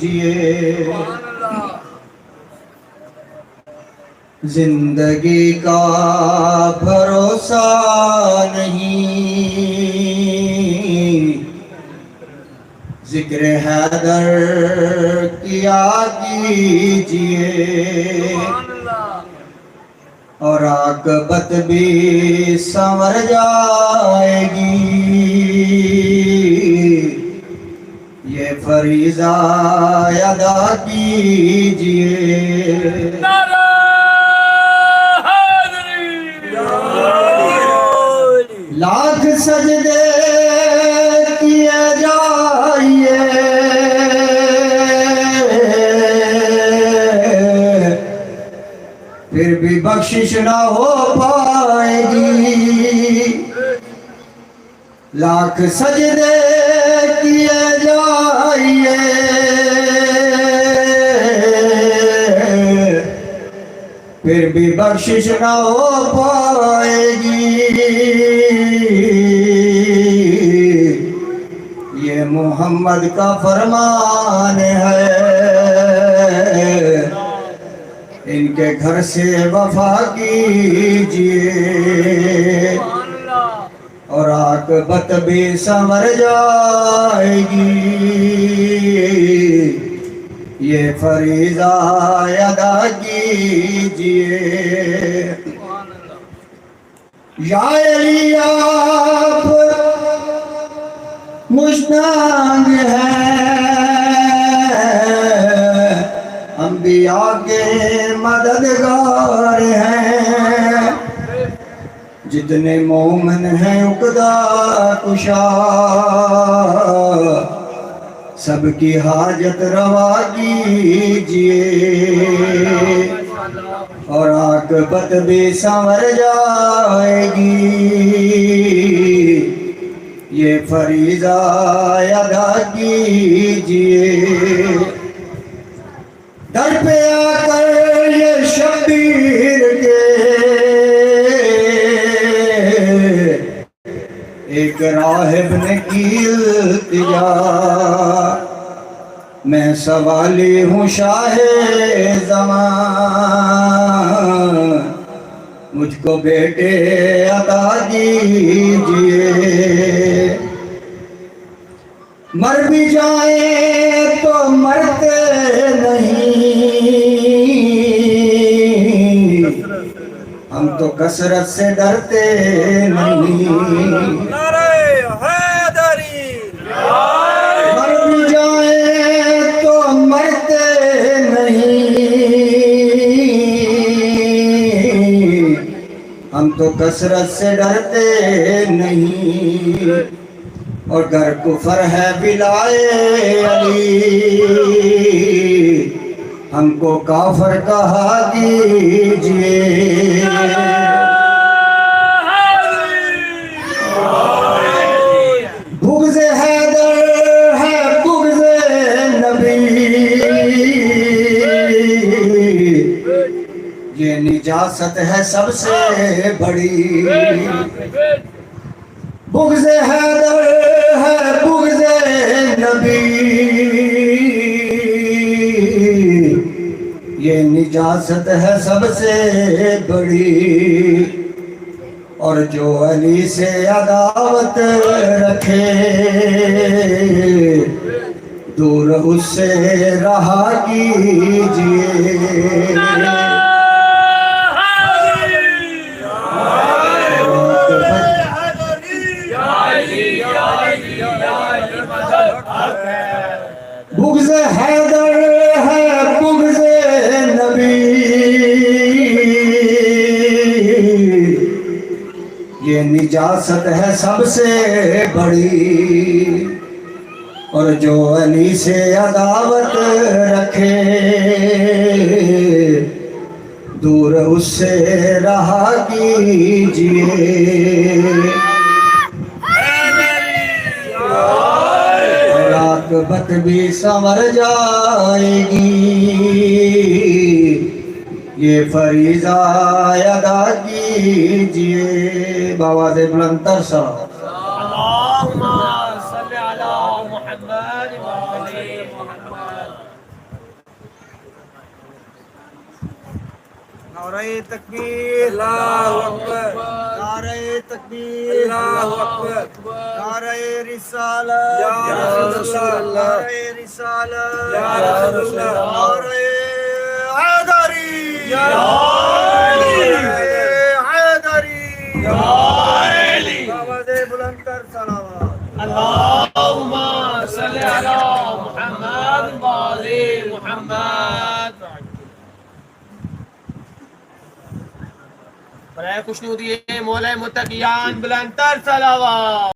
کیجئے زندگی کا بھروسہ نہیں ذکر حیدر کیا کیجئے اور عاقبت بھی سنور جائے گی یہ فریضہ ادا کیجئے لاکھ سجدے کیے جائیے پھر بھی بخشش نہ ہو پائے گی لاکھ سجدے کیے جائیے پھر بھی بخشش نہ ہو پائے گی یہ محمد کا فرمان ہے ان کے گھر سے وفا کیجئے اور عاقبت بھی سنور جائے گی یہ فریضہ ادا کیجئے یا علی آپ مشتاق ہیں انبیاء کے مددگار ہیں جتنے مومن ہیں عقدہ کشا سب کی حاجت روا کیجئے اور عاقبت بھی سنور جائے گی یہ فریضہ ادا کیجئے در پہ آ کر یہ شبیر کے ایک راہب نے کی التجا میں سوالی ہوں شاہ زمان مجھ کو بیٹے عطا کیجئے مر بھی جائیں تو مرتے نہیں ہم تو کثرت سے ڈرتے نہیں مر بھی جائیں تو مرتے نہیں ہم تو کثرت سے ڈرتے نہیں اور گر کفر ہے بلائے علی ہم کو کافر کہا کیجئے بغض حیدر ہے بغض نبی یہ نجاست ہے سب سے بڑی بغض حیدر ہے بغض نبی یہ نجاست ہے سب سے بڑی اور جو علی سے عداوت رکھے دور اس سے رہا کیجئے بغض حیدر ہے بغض نبی یہ نجاست ہے سب سے بڑی اور جو علی سے عداوت رکھے دور اس سے رہا کیجئے عاقبت بھی سنور جائے گی یہ فریضہ ادا کیجئے بآواز بلند تر سا اللہم صلی علی محمد نعرہ تکبیر اللہ اکبر نعرہ تکبیر اللہ اکبر نعرہ رسالت یا رسول اللہ نعرہ رسالت یا رسول اللہ نعرہ حیدری یا حیدری آواز بلند کر صلوات اللهم صل على محمد وآل محمد. برائے خوشنودی مولا متقیان بلند تر صلوات.